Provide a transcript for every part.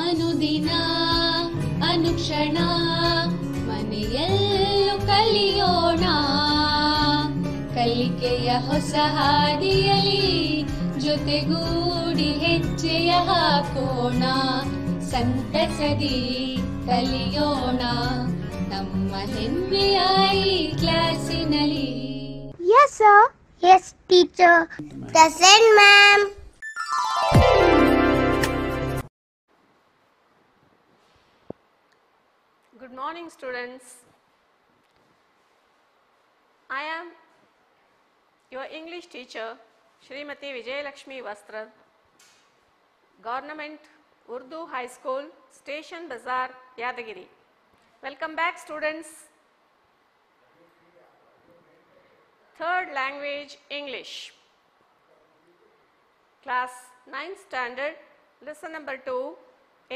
ಅನುದಿನ ಅನುಕ್ಷಣ ಮನೆಯಲ್ಲೂ ಕಲಿಯೋಣ ಕಲಿಕೆಯ ಹೊಸ ಹಾದಿಯಲಿ ಜೊತೆಗೂಡಿ ಹೆಜ್ಜೆಯ ಹಾಕೋಣ ಸಂತಸದಿ ಕಲಿಯೋಣ ನಮ್ಮ ಹೆಮ್ಮೆಯ ಈ ಕ್ಲಾಸಿನಲ್ಲಿ. Yes sir. Yes teacher. Present ma'am. Good morning students. I am your English teacher Shrimati Vijayalakshmi Vastra, Government Urdu High School, Station Bazaar, Yadagiri. Welcome back students. Third language English. Class 9th standard, lesson number 2,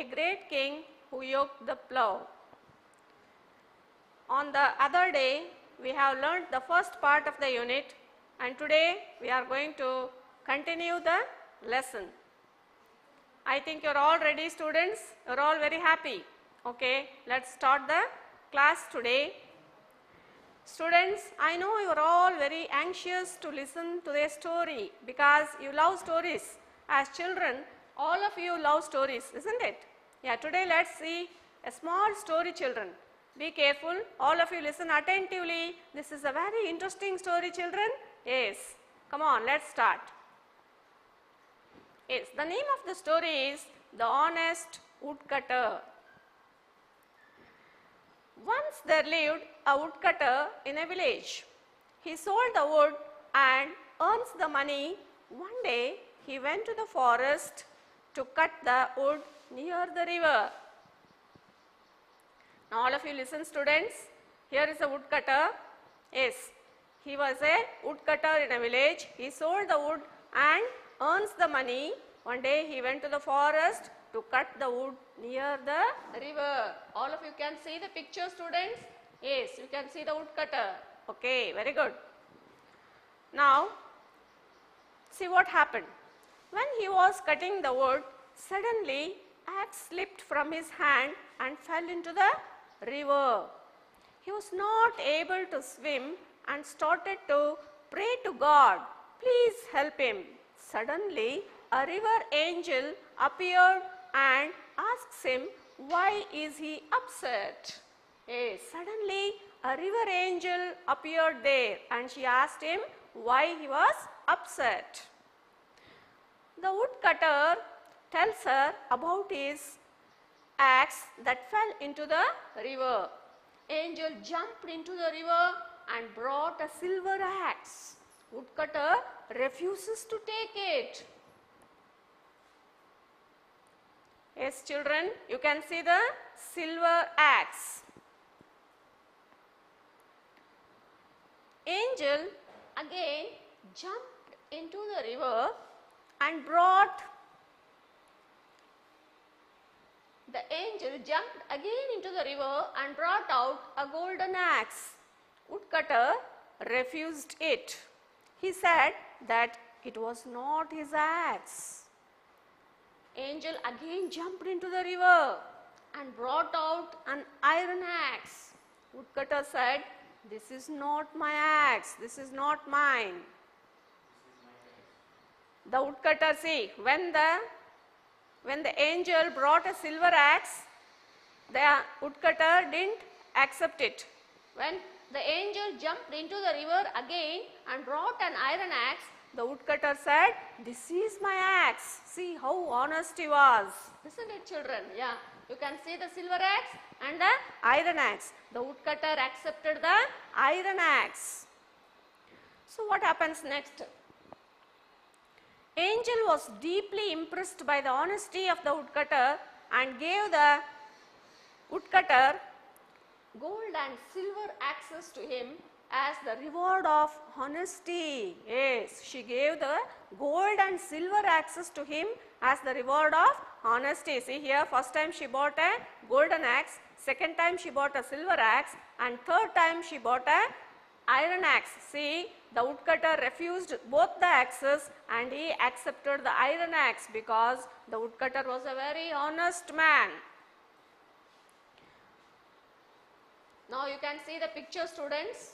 A Great King Who Yoked the Plough. On the other day, we have learnt the first part of the unit, and today we are going to continue the lesson. I think you are all ready students, you are all very happy. Okay, let's start the class today. Students, I know you are all very anxious to listen to a story because you love stories. As children, all of you love stories, isn't it? Yeah, today let's see a small story children. Be careful, all of you listen attentively. This is a very interesting story children. Yes, come on, let's start. Yes, the name of the story is The Honest Woodcutter. Once there lived a woodcutter in a village. He sold the wood and earns the money. One day he went to the forest to cut the wood near the river. Now all of you listen students, here is a woodcutter. Yes, he was a woodcutter in a village. He sold the wood and earns the money. One day he went to the forest to cut the wood near the river. All of you can see the picture students? Yes, you can see the woodcutter. Okay, very good. Now, see what happened. When he was cutting the wood, suddenly axe slipped from his hand and fell into the river. He was not able to swim and started to pray to God, please help him. Suddenly, a river angel appeared and asks him, why is he upset? Yes, suddenly a river angel appeared there and she asked him why he was upset. The woodcutter tells her about his axe that fell into the river. Angel jumped into the river and brought a silver axe. Woodcutter refuses to take it. Yes children, you can see the silver axe. Angel again jumped into the river and brought The angel jumped again into the river and brought out a golden axe. Woodcutter refused it. He said that it was not his axe. Angel again jumped into the river and brought out an iron axe. Woodcutter said, this is not my axe, this is not mine. The woodcutter, see, when the angel brought a silver axe, the woodcutter didn't accept it. When the angel jumped into the river again and brought an iron axe, the woodcutter said, this is my axe. See how honest he was. Isn't it children? Yeah. You can see the silver axe and the iron axe. The woodcutter accepted the iron axe. So what happens next? Angel was deeply impressed by the honesty of the woodcutter and gave the woodcutter gold and silver axes to him as the reward of honesty. Yes, she gave the gold and silver axes to him as the reward of honesty. See here, first time she bought a golden axe, second time she bought a silver axe, and third time she bought a iron axe. See, the woodcutter refused both the axes and he accepted the iron axe because the woodcutter was a very honest man. Now you can see the picture, students.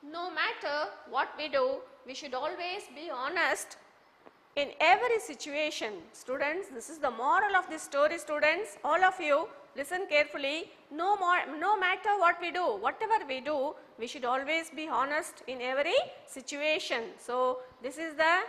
No matter what we do, we should always be honest in every situation. Students, this is the moral of this story, students. All of you, listen carefully. No matter what we do, whatever we do, we should always be honest in every situation. So, this is the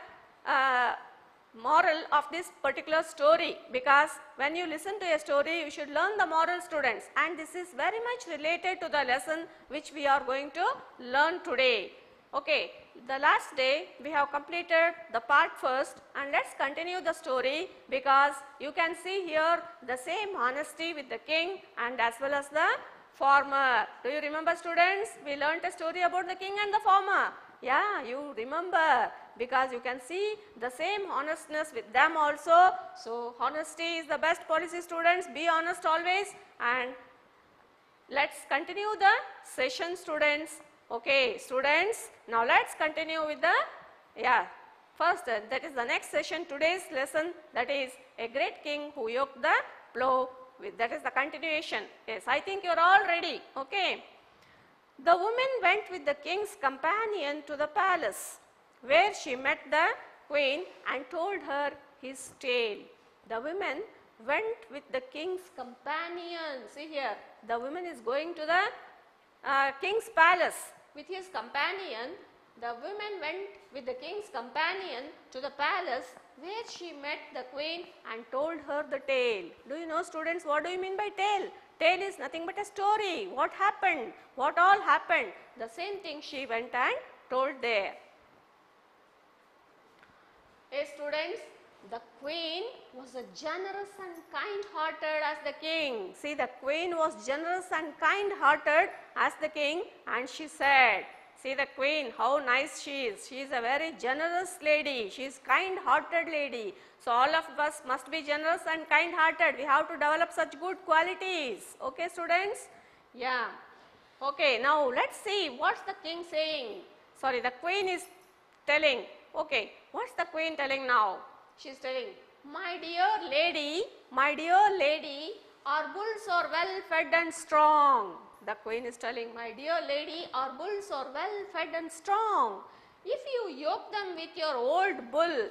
moral of this particular story, because when you listen to a story, you should learn the moral, students, and this is very much related to the lesson which we are going to learn today. Okay, the last day we have completed the part first, and let's continue the story, because you can see here the same honesty with the king and as well as the farmer. Do you remember, students? We learnt a story about the king and the farmer. Yeah, you remember, because you can see the same honestness with them also. So, honesty is the best policy, students. Be honest always, and let's continue the session, students. Okay, students, now let's continue with the, first that is the next session, today's lesson, that is a great king who yoked the plow with, that is the continuation. Yes, I think you are all ready. Okay. The woman went with the king's companion to the palace, where she met the queen and told her his tale. The woman went with the king's companion. See here, the woman is going to the king's palace with his companion. The woman went with the king's companion to the palace, where she met the queen and told her the tale. Do you know, students, what do you mean by tale? Tale is nothing but a story. What happened? What all happened? The same thing she went and told there. Hey students, the queen was as generous and kind-hearted as the king. See, the queen was generous and kind-hearted as the king, and she said, see the queen, how nice she is. She is a very generous lady. She is kind-hearted lady. So, all of us must be generous and kind-hearted. We have to develop such good qualities. Okay, students? Yeah. Okay, now let's see what's the king saying. Sorry, the queen is telling. Okay, what's the queen telling now? She is telling, my dear lady, our bulls are well fed and strong. The queen is telling, my dear lady, our bulls are well fed and strong. If you yoke them with your old bull,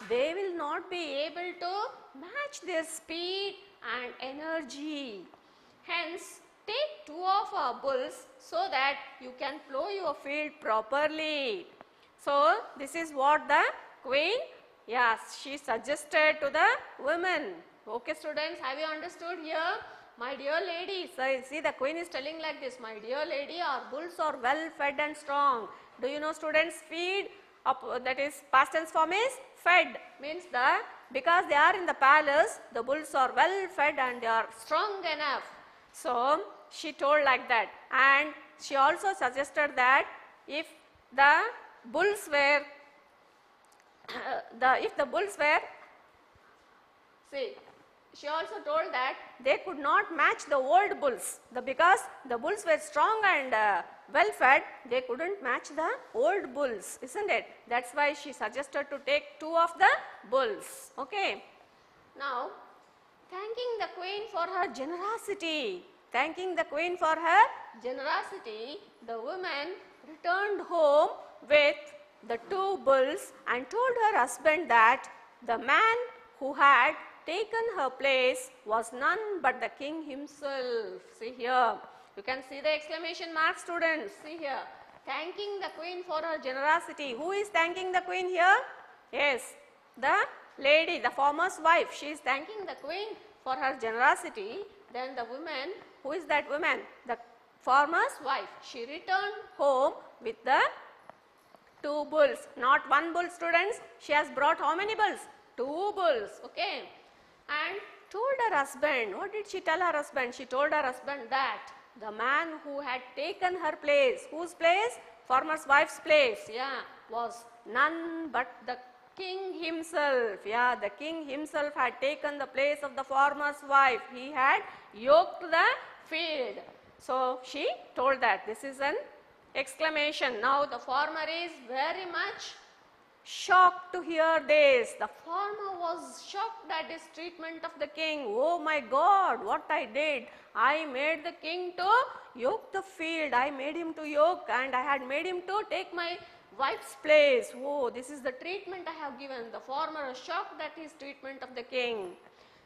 they will not be able to match their speed and energy. Hence, take 2 of our bulls so that you can plow your field properly. So, this is what the queen, she suggested to the women. Okay, students, have you understood here? My dear lady, so see the queen is telling like this, my dear lady, our bulls are well fed and strong. Do you know, students, feed, that is past tense form is fed, means because they are in the palace, the bulls are well fed and they are strong enough. So, she told like that, and she also suggested that if the bulls were, she also told that they could not match the old bulls, because the bulls were strong and well fed, they couldn't match the old bulls, isn't it? That's why she suggested to take 2 of the bulls. Okay. Now, thanking the queen for her generosity, the woman returned home with the 2 bulls and told her husband that the man who had taken her place was none but the king himself. See here, you can see the exclamation mark, students. See here, thanking the queen for her generosity. Who is thanking the queen here? Yes, the lady, the farmer's wife. She is thanking the queen for her generosity. Then the woman, who is that woman? The farmer's wife. She returned home with the 2 bulls, not 1 bull, students. She has brought how many bulls? 2 bulls. Okay. And told her husband, what did she tell her husband? She told her husband that the man who had taken her place, whose place? Farmer's wife's place, was none but the king himself, yeah, the king himself had taken the place of the farmer's wife. He had yoked the field. So she told that. This is an exclamation. Now the farmer is very much shocked to hear this. The farmer was shocked at his treatment of the king. Oh my God, what I did. I made the king to yoke the field. I made him to yoke, and I had made him to take my wife's place. Oh, this is the treatment I have given. The farmer was shocked at his treatment of the king.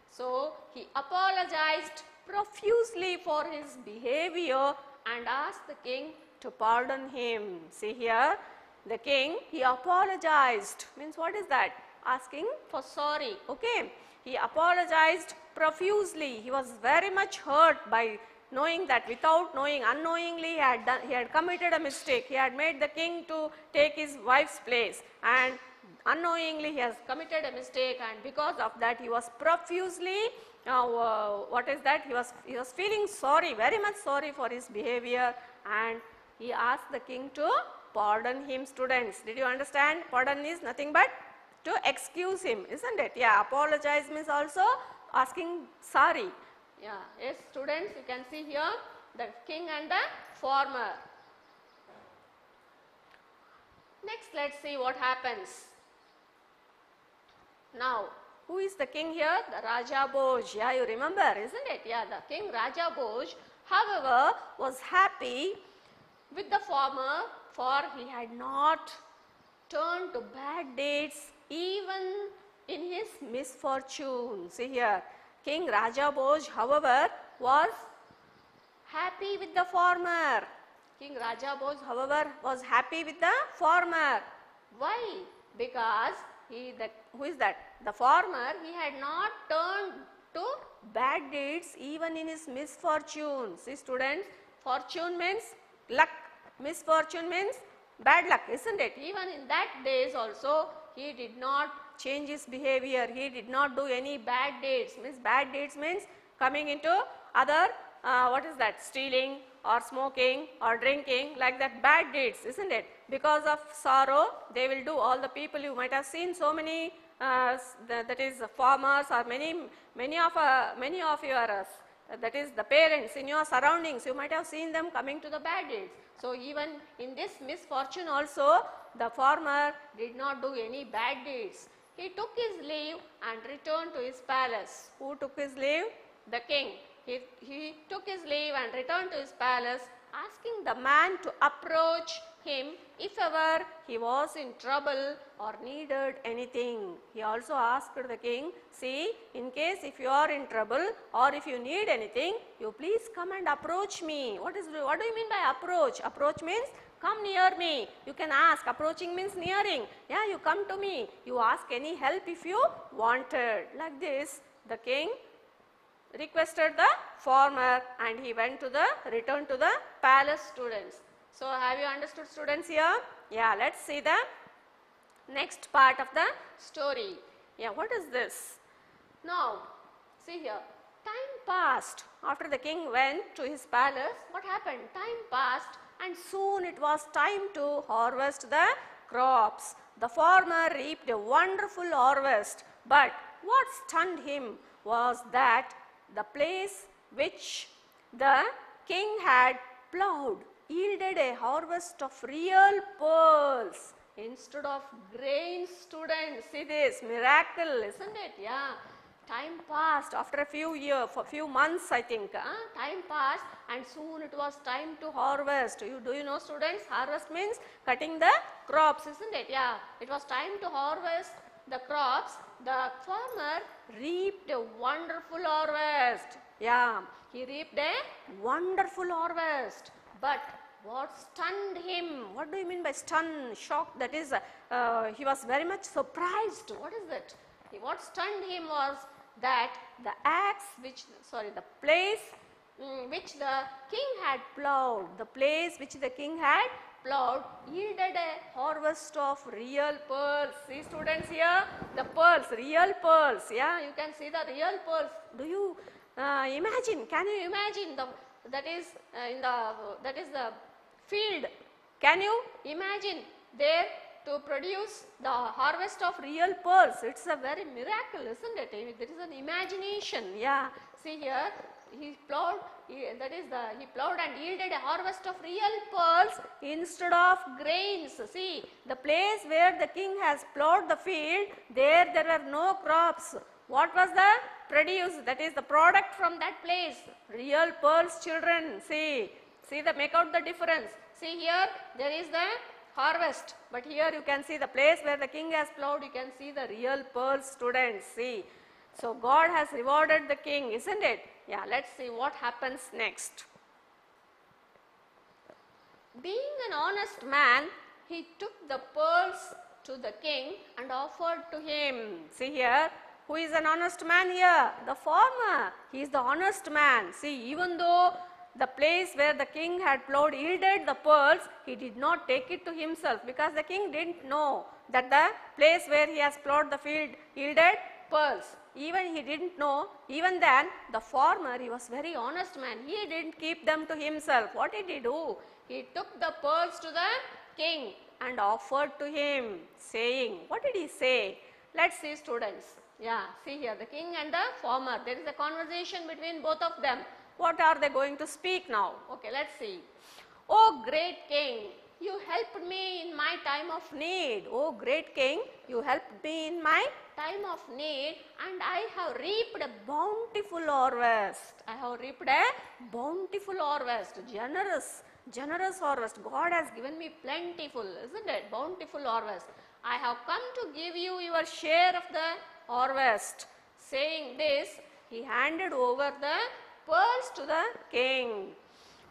So he apologized profusely for his behavior and asked the king to pardon him. See here, the king, he apologized. Means what is that? Asking for sorry. Okay. He apologized profusely. He was very much hurt by knowing that without knowing, unknowingly he had committed a mistake. He had made the king to take his wife's place, and unknowingly he has committed a mistake, and because of that he was profusely what is that? He was feeling sorry, very much sorry for his behavior, and he asked the king to pardon him. Students, did you understand? Pardon is nothing but to excuse him, isn't it? Yeah, apologize means also asking sorry. Yeah, yes students, you can see here the king and the farmer. Next, let's see what happens. Now, who is the king here? The Raja Bhoj. Yeah, you remember, isn't it? Yeah, the king Raja Bhoj, however, was happy with the farmer, for he had not turned to bad deeds even in his misfortune. See here, King Raja Bhoj, however, was happy with the farmer. King Raja Bhoj, however, was happy with the farmer. Why? Because who is that? The farmer, he had not turned to bad deeds even in his misfortune. See students, fortune means luck, misfortune means bad luck, isn't it? Even in that days also, he did not change his behavior. He did not do any bad deeds. Means bad deeds means coming into other, what is that? Stealing or smoking or drinking, like that, bad deeds, isn't it? Because of sorrow, they will do. All the people, you might have seen so many, that is farmers or many of your, that is the parents in your surroundings, you might have seen them coming to the bad deeds. So even in this misfortune also, the farmer did not do any bad deeds. He took his leave and returned to his palace. Who took his leave? The king. He took his leave and returned to his palace, asking the man to approach him if ever he was in trouble or needed anything. He also asked the king, see, in case if you are in trouble or if you need anything, you please come and approach me. What do you mean by approach? Approach means come near me. You can ask. Approaching means nearing. Yeah, you come to me. You ask any help if you wanted. Like this, the king requested the farmer, and he returned to the palace. Students, so have you understood, students, here? Yeah, let's see the next part of the story. Yeah, what is this? Now, see here, time passed. After the king went to his palace, what happened? Time passed, and soon it was time to harvest the crops. The farmer reaped a wonderful harvest, but what stunned him was that the place which the king had plowed yielded a harvest of real pearls instead of grains. Students, see this miracle, isn't it? Yeah, time passed. After a few months, I think, time passed, and soon it was time to harvest. Do you know, students, harvest means cutting the crops, isn't it? Yeah, it was time to harvest the crops. The farmer reaped a wonderful harvest. Yeah, he reaped a wonderful harvest. But what stunned him? What do you mean by stun? Shocked, that is, he was very much surprised. What is it? What stunned him was that the place which the king had plowed, yielded a harvest of real pearls. See students here, the pearls, real pearls. Yeah, you can see the real pearls. Do you imagine? Can you imagine that is the field? Can you imagine there to produce the harvest of real pearls. It's a very miracle, isn't it? There is an imagination. Yeah, see here, he plowed, he plowed and yielded a harvest of real pearls instead of grains. See, the place where the king has plowed the field, there were no crops. What was the produce? That is the product from that place. Real pearls, children. See, make out the difference. See here, there is the harvest, but here you can see the place where the king has plowed, you can see the real pearls, students. See, so God has rewarded the king, isn't it? Yeah, let's see what happens next. Being an honest man, he took the pearls to the king and offered to him. See here, who is an honest man here? The farmer. He is the honest man. See, even though the place where the king had plowed yielded the pearls, he did not take it to himself, because the king didn't know that the place where he has plowed the field yielded pearls. Even he didn't know, even then the farmer, he was very honest man, he didn't keep them to himself. What did he do? He took the pearls to the king and offered to him, saying, what did he say? Let's see, students. Yeah, see here, the king and the farmer, there is a conversation between both of them. What are they going to speak now? Okay, let's see. Oh great king, you helped me in my time of need. Oh great king, you helped me in my time of need, and I have reaped a bountiful harvest. I have reaped a bountiful harvest, generous harvest. God has given me plentiful, isn't it? Bountiful harvest. I have come to give you your share of the harvest. Saying this, he handed over the pearls to the king,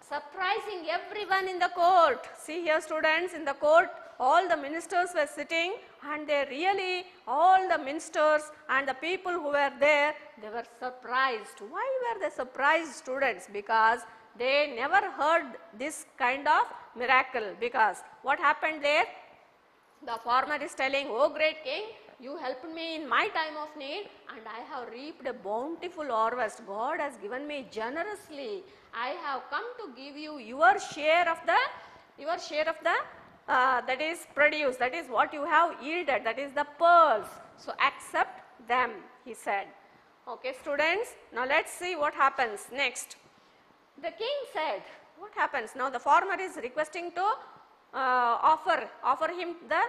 surprising everyone in the court. See here, students, in the court all the ministers were sitting, and they really, all the ministers and the people who were there, they were surprised. Why were they surprised, students? Because they never heard this kind of miracle. Because what happened there? The farmer is telling, oh great king, you helped me in my time of need, and I have reaped a bountiful harvest. God has given me generously. I have come to give you your share of the that is produce, that is what you have yielded, that is the pearls. So accept them, he said. Okay, students, now let's see what happens next. The king said, what happens? Now the farmer is requesting to offer him the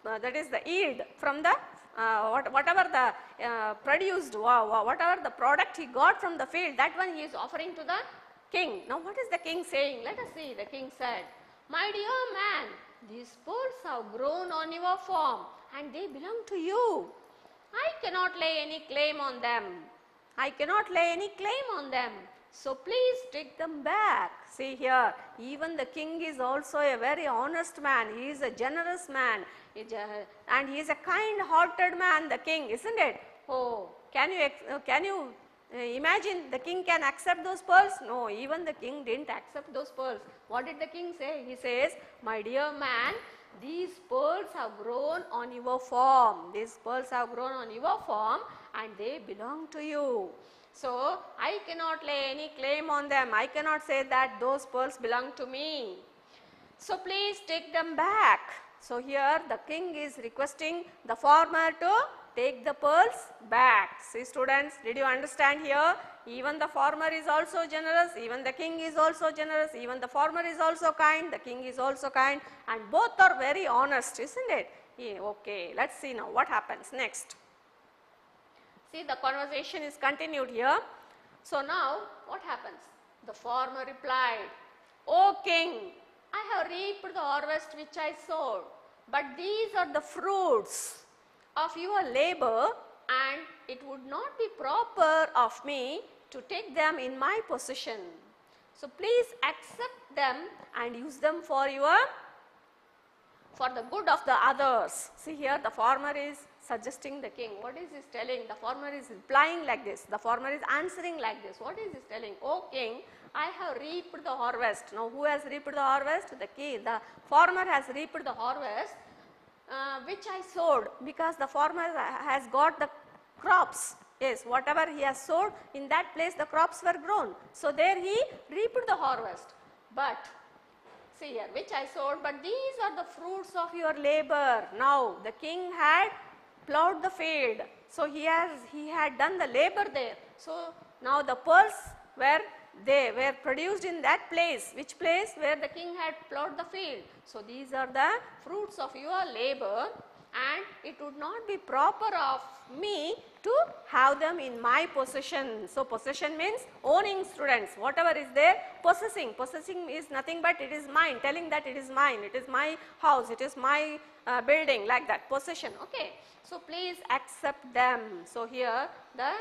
that is the yield from the whatever the produced, whatever the product he got from the field, that one he is offering to the king. Now what is the king saying? Let us see. The king said, my dear man, these pearls have grown on your farm and they belong to you. I cannot lay any claim on them. I cannot lay any claim on them. So please take them back. See here, even the king is also a very honest man. He is a generous man, and he is a kind-hearted man, the king, isn't it? Oh, can you imagine the king can accept those pearls? No, even the king didn't accept those pearls. What did the king say? He says, my dear man, these pearls have grown on your farm. These pearls have grown on your farm and they belong to you. So I cannot lay any claim on them. I cannot say that those pearls belong to me. So please take them back. So here the king is requesting the farmer to take the pearls back. See students, did you understand here? Even the farmer is also generous, even the king is also generous, even the farmer is also kind, the king is also kind, and both are very honest, isn't it? Yeah, okay, let's see now what happens next. See, the conversation is continued here. So now what happens? The farmer replied, O king, I have reaped the harvest which I sowed, but these are the fruits of your labor, and it would not be proper of me to take them in my possession. So please accept them and use them for the good of the others. See here, the farmer is suggesting the king. What is he telling? The farmer is replying like this. The farmer is answering like this. What is he telling? O king, I have reaped the harvest. Now who has reaped the harvest? The king. The farmer has reaped the harvest which I sowed, because the farmer has got the crops. Yes, whatever he has sowed, in that place the crops were grown. So there he reaped the harvest. But see here, which I sowed, but these are the fruits of your labor. Now the king had plowed the field, so he had done the labor there. So now the pearls they were produced in that place. Which place? Where the king had plowed the field. So these are the fruits of your labor, and it would not be proper of me to have them in my possession. So possession means owning, students. Whatever is there, possessing. Possessing is nothing but it is mine, telling that it is mine, it is my house, it is my building, like that, possession. Okay. So please accept them. So here the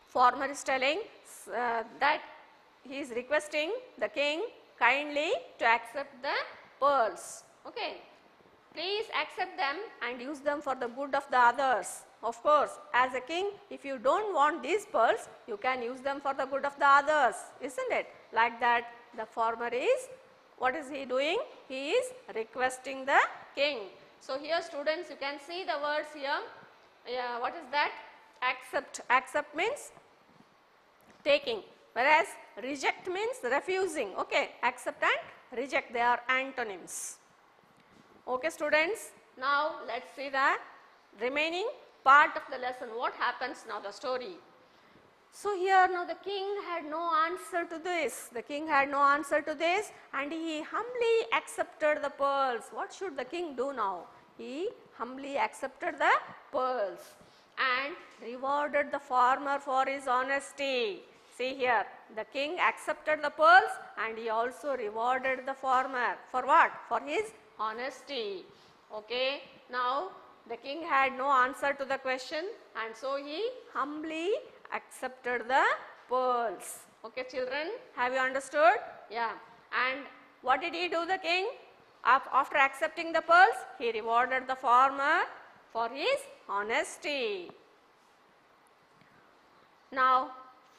farmer is telling that he is requesting the king kindly to accept the pearls. Okay. Please accept them and use them for the good of the others. Of course, as a king, if you don't want these pearls, you can use them for the good of the others, isn't it? Like that, the farmer is, what is he doing? He is requesting the king. So here, students, you can see the words here. Yeah, what is that? Accept. Accept means taking, whereas reject means refusing. Okay, accept and reject, they are antonyms. Okay, students, now let us see the remaining part of the lesson. What happens now, the story. So here now the king had no answer to this. The king had no answer to this, and he humbly accepted the pearls. What should the king do now? He humbly accepted the pearls and rewarded the farmer for his honesty. See here, the king accepted the pearls and he also rewarded the farmer. For what? For his honesty. Okay. Now the king had no answer to the question, and so he humbly accepted the pearls. Okay, children, have you understood? Yeah. And what did he do, the king? After accepting the pearls, he rewarded the farmer for his honesty. Now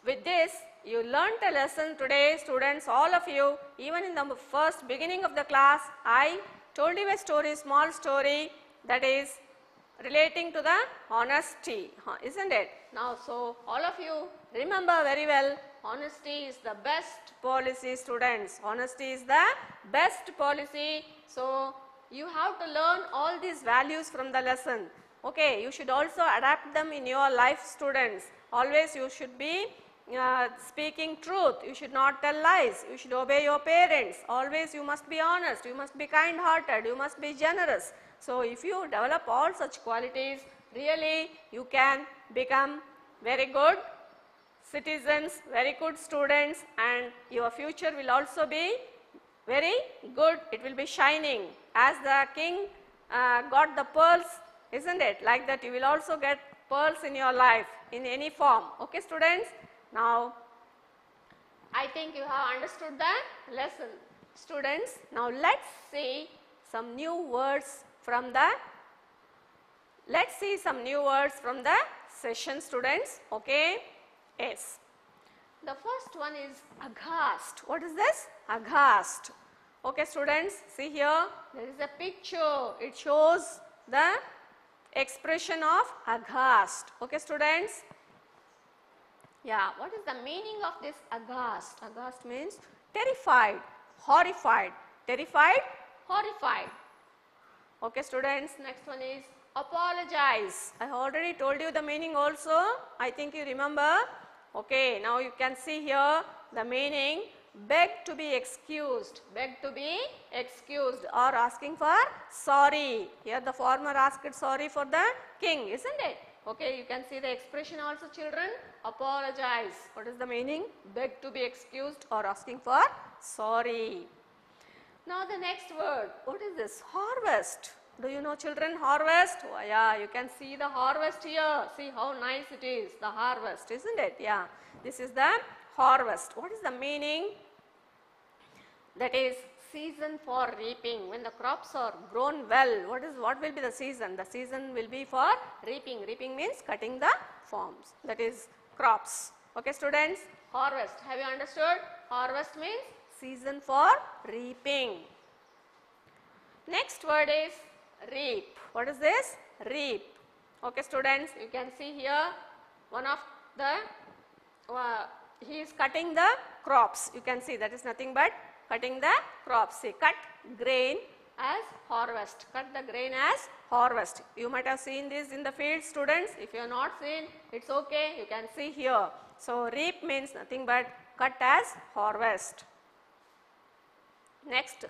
with this, you learnt a lesson today, students, all of you. Even in the first beginning of the class, I told you a story, small story, that is relating to the honesty, isn't it? Now, so all of you remember very well, honesty is the best policy, students. Honesty is the best policy. So you have to learn all these values from the lesson. Okay, you should also adapt them in your life, students. Always you should be speaking truth. You should not tell lies. You should obey your parents. Always you must be honest. You must be kind hearted. You must be generous. So if you develop all such qualities, really you can become very good citizens, very good students, and your future will also be very good. It will be shining. As the king got the pearls, isn't it? Like that you will also get pearls in your life in any form. Okay, students? Now, I think you have understood the lesson. Students, now let's see some new words from the, session, students. Okay? Yes. The first one is aghast. What is this? Aghast. Okay, students, see here, there is a picture. It shows the expression of aghast. Okay, students? Yeah, what is the meaning of this aghast? Aghast means terrified, horrified. Terrified, horrified. Okay, students, next one is apologize. I already told you the meaning also. I think you remember. Okay, now you can see here the meaning. Beg to be excused. Beg to be excused, or asking for sorry. Here the farmer asked sorry for the king, isn't it? Okay, you can see the expression also, children. Apologize. What is the meaning? Beg to be excused or asking for sorry. Now the next word. What is this? Harvest. Do you know, children, harvest? Oh, yeah, you can see the harvest here. See how nice it is, the harvest, isn't it? Yeah, this is the harvest. What is the meaning? That is season for reaping. When the crops are grown well, what will be the season? The season will be for reaping. Reaping means cutting the forms. That is crops. Okay, students, harvest. Have you understood? Harvest means season for reaping. Next word is reap. What is this? Reap. Okay, students, you can see here one of the he is cutting the crops. You can see that is nothing but cutting the crops. See, cut grain as harvest. Cut the grain as harvest. You might have seen this in the field, students. If you have not seen, it's okay. You can see here. So, reap means nothing but cut as harvest. Next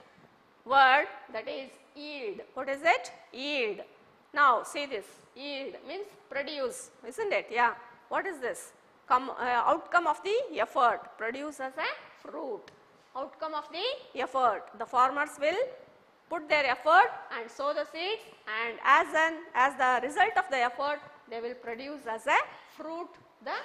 word, that is yield. What is it? Yield. Now, see this. Yield means produce, isn't it? Yeah. What is this? Outcome of the effort. Produce as a fruit. Outcome of the effort. The farmers will put their effort and sow the seeds, and as the result of the effort, they will produce as a fruit the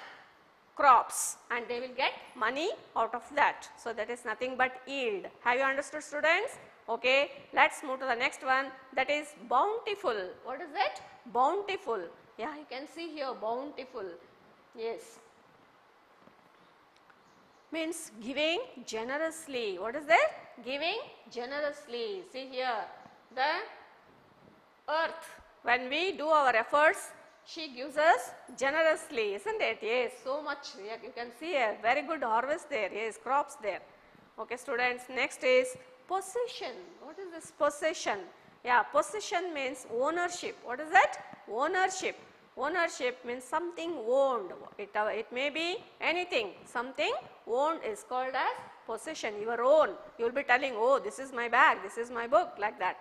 crops, and they will get money out of that. So, that is nothing but yield. Have you understood, students? Okay, let's move to the next one, that is bountiful. What is it? Bountiful. Yeah, you can see here bountiful. Yes. Means giving generously. What is that? Giving generously. See here, the earth, when we do our efforts, she gives us generously, isn't it? Yes, so much. You can see a very good harvest there. Yes, crops there. Okay, students, next is possession. What is this possession? Yeah, possession means ownership. What is that? Ownership. Ownership means something owned. It may be anything. Something owned is called as possession. Your own. You will be telling, oh, this is my bag, this is my book, like that.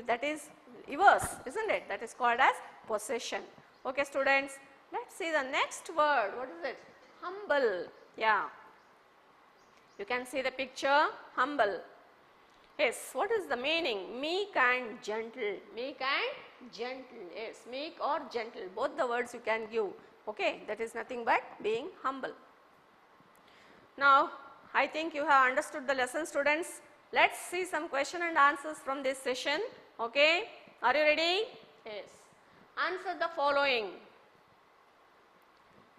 That is yours, isn't it? That is called as possession. Okay, students, let's see the next word. What is it? Humble. Yeah. You can see the picture, humble. Yes, what is the meaning? Meek and gentle. Meek and gentle. Yes, meek or gentle. Both the words you can give. Okay, that is nothing but being humble. Now, I think you have understood the lesson, students. Let's see some question and answers from this session. Okay, are you ready? Yes. Answer the following.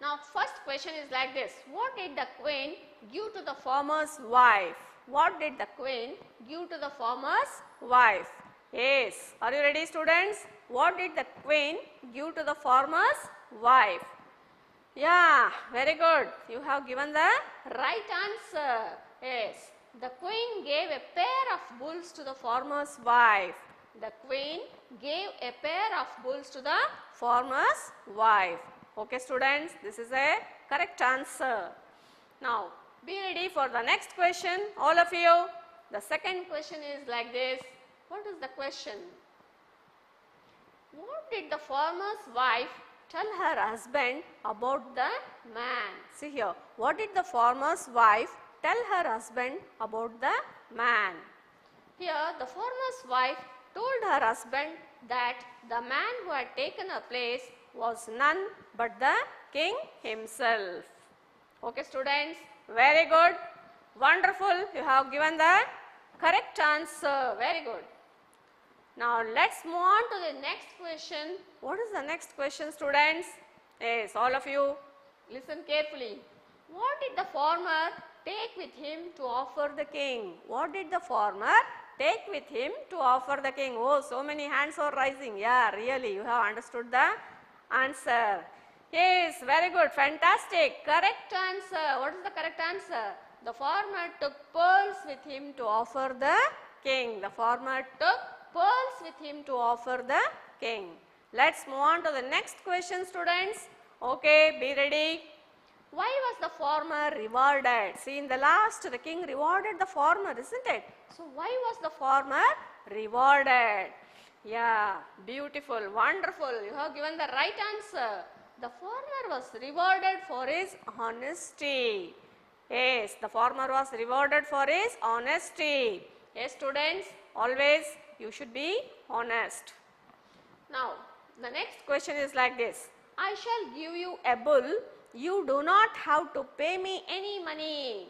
Now, first question is like this. What did the queen give to the farmer's wife? What did the queen give to the farmer's wife? Yes. Are you ready, students? What did the queen give to the farmer's wife? Yeah, very good. You have given the right answer. Yes. The queen gave a pair of bulls to the farmer's wife. The queen gave a pair of bulls to the farmer's wife. Okay, students, this is a correct answer. Now, be ready for the next question, all of you. The second question is like this. What is the question? What did the farmer's wife tell her husband about the man? See here, what did the farmer's wife tell her husband about the man? Here, the farmer's wife told her husband that the man who had taken her place was none but the king himself. Okay, students, very good, wonderful. You have given the correct answer. Very good. Now, let's move on to the next question. What is the next question, students? Yes, all of you, listen carefully. What did the farmer take with him to offer the king? What did the farmer take with him to offer the king? Oh, so many hands are rising. Yeah, really, you have understood the answer. Yes, very good, fantastic. Correct answer. What is the correct answer? The farmer took pearls with him to offer the king. The farmer took pearls with him to offer the king. Let's move on to the next question, students. Okay, be ready. Why was the farmer rewarded? See, in the last, the king rewarded the farmer, isn't it? So, why was the farmer rewarded? Yeah, beautiful, wonderful. You have given the right answer. The farmer was rewarded for his honesty. Yes, the farmer was rewarded for his honesty. Yes, students, always you should be honest. Now, the next question is like this. I shall give you a bull. You do not have to pay me any money.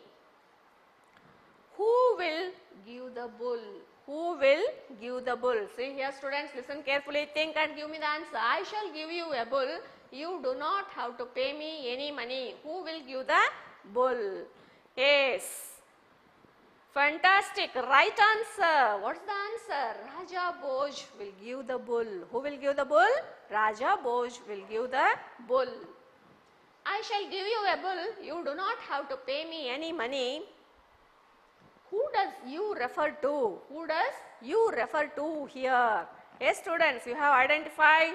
Who will give the bull? Who will give the bull? See here, students, listen carefully, think and give me the answer. I shall give you a bull. You do not have to pay me any money. Who will give the bull? Yes. Fantastic. Right answer. What's the answer? Raja Bhoj will give the bull. Who will give the bull? Raja Bhoj will give the bull. I shall give you a bull. You do not have to pay me any money. who does you refer to? Who does you refer to here? Yes, students, you have identified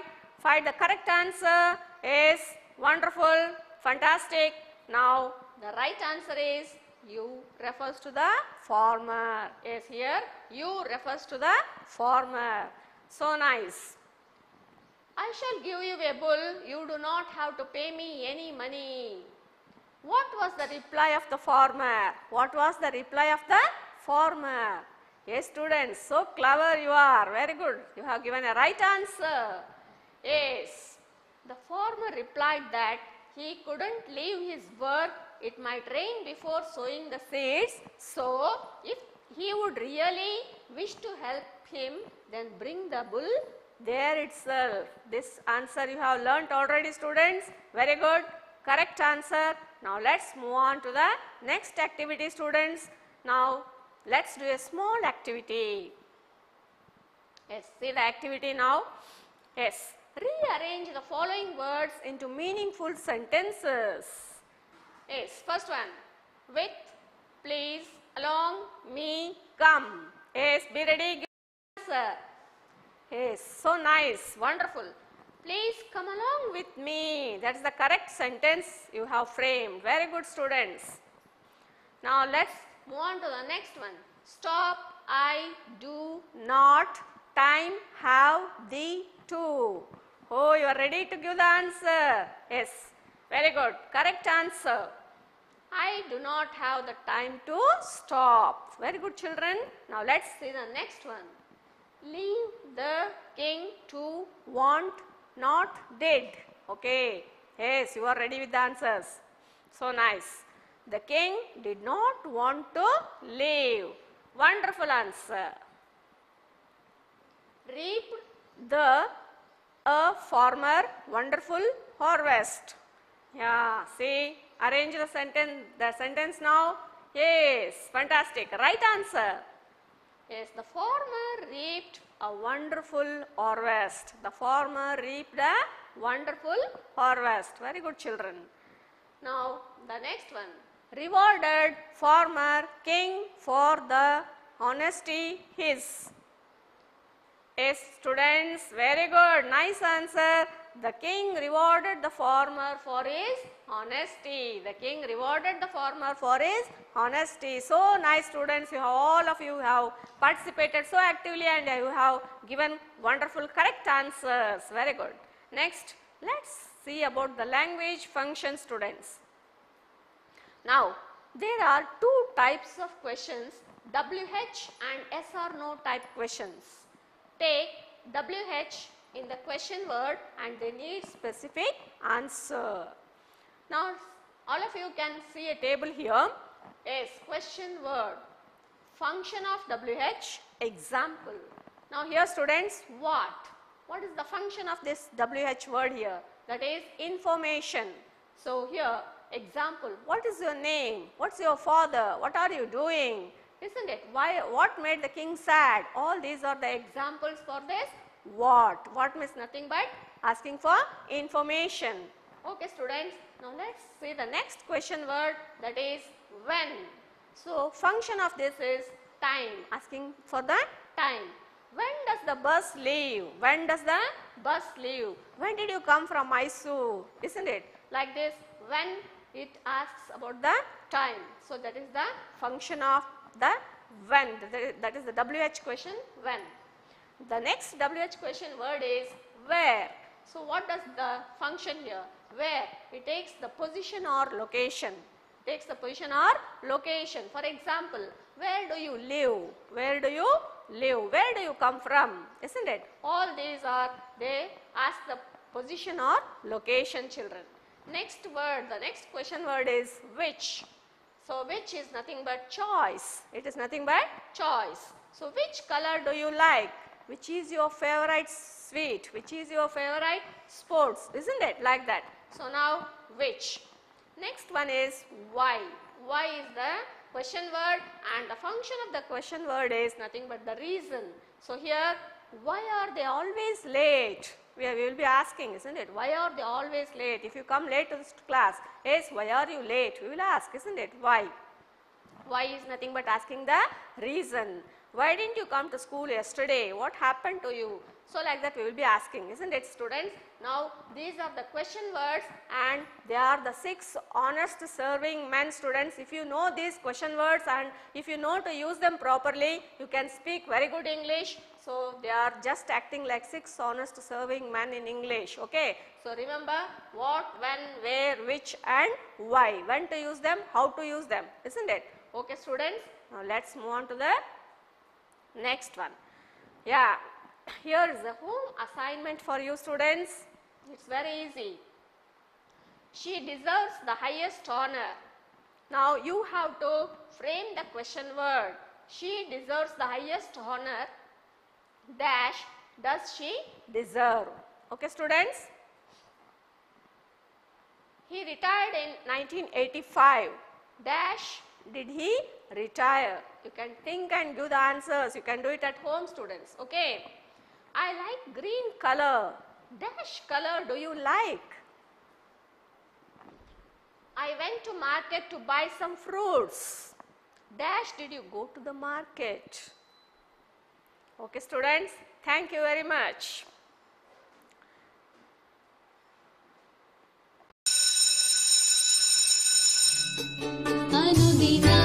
the correct answer is wonderful, fantastic. Now, the right answer is you refers to the farmer. Yes, here you refers to the farmer. So nice. I shall give you a bull, you do not have to pay me any money. What was the reply of the farmer? What was the reply of the farmer? Yes, students, so clever you are. Very good. You have given a right answer. Yes. The farmer replied that he couldn't leave his work. It might rain before sowing the seeds. So, if he would really wish to help him, then bring the bull there itself. This answer you have learnt already, students. Very good. Correct answer. Now, let's move on to the next activity, students. Now, let's do a small activity. Yes, see the activity now. Yes, rearrange the following words into meaningful sentences. Yes, first one, with, please, along, me, come. Yes, be ready, give answer. Yes, so nice, wonderful. Please come along with me. That is the correct sentence you have framed. Very good, students. Now, let's move on to the next one. Stop, I, do, not, time, have, thee, to. Oh, you are ready to give the answer. Yes, very good. Correct answer. I do not have the time to stop. Very good, children. Now, let's see the next one. Leave the king to want, not did. Okay. Yes, you are ready with the answers. So nice. The king did not want to leave. Wonderful answer. Reaped a farmer wonderful harvest. Yeah, see, arrange the sentence now. Yes, fantastic. Right answer. Yes, the farmer reaped a wonderful harvest. The farmer reaped a wonderful harvest. Very good, children. Now, the next one. Rewarded farmer king for the honesty his. Yes, students, very good. Nice answer. The king rewarded the farmer for his honesty. The king rewarded the farmer for his honesty. So nice, students. All of you have participated so actively and you have given wonderful correct answers. Very good. Next, let's see about the language function, students. Now, there are two types of questions, WH and yes or no type questions. Take WH in the question word and they need specific answer. Now, all of you can see a table here. Yes, question word, function of WH, example. Now, here students, what? What is the function of this WH word here? That is information. So, here example, what is your name? What's your father? What are you doing? Isn't it? Why? What made the king sad? All these are the examples for this what. What means nothing but asking for information. Okay, students. Now, let's see the next question word, that is when. So, function of this is time, asking for the time. When does the bus leave? When does the bus leave? When did you come from Mysore? Isn't it? Like this, when it asks about the time. So, that is the function of the when. That is the WH question, when. The next WH question word is where. So, what does the function here? Where? It takes the position or location. Takes the position or location. For example, where do you live? Where do you live? Where do you come from? Isn't it? All these are, they ask the position or location, children. Next word, the next question word is which. So, which is nothing but choice. It is nothing but choice. So, which color do you like? Which is your favorite sweet? Which is your favorite sports? Isn't it like that? So, now which. Next one is why. Why is the question word and the function of the question word is nothing but the reason. So, here why are they always late? We will be asking, isn't it? Why are they always late? If you come late to this class, yes, why are you late? We will ask, isn't it? Why? Why is nothing but asking the reason. Why didn't you come to school yesterday? What happened to you? So like that we will be asking, isn't it, students? Now these are the question words and they are the 6 honest serving men, students. If you know these question words and if you know to use them properly, you can speak very good English. So they are just acting like 6 honest serving men in English. Okay. So remember what, when, where, which and why. When to use them, how to use them, isn't it? Okay, students. Now let's move on to the next one. Yeah. Here is a home assignment for you, students. It's very easy. She deserves the highest honor. Now you have to frame the question word. She deserves the highest honor. Dash does she deserve? Okay, students. He retired in 1985. Dash did he retire? You can think and give the answers. You can do it at home, students. Okay. I like green color. Dash color do you like? I went to market to buy some fruits. Dash did you go to the market? Okay, students. Thank you very much. Anudina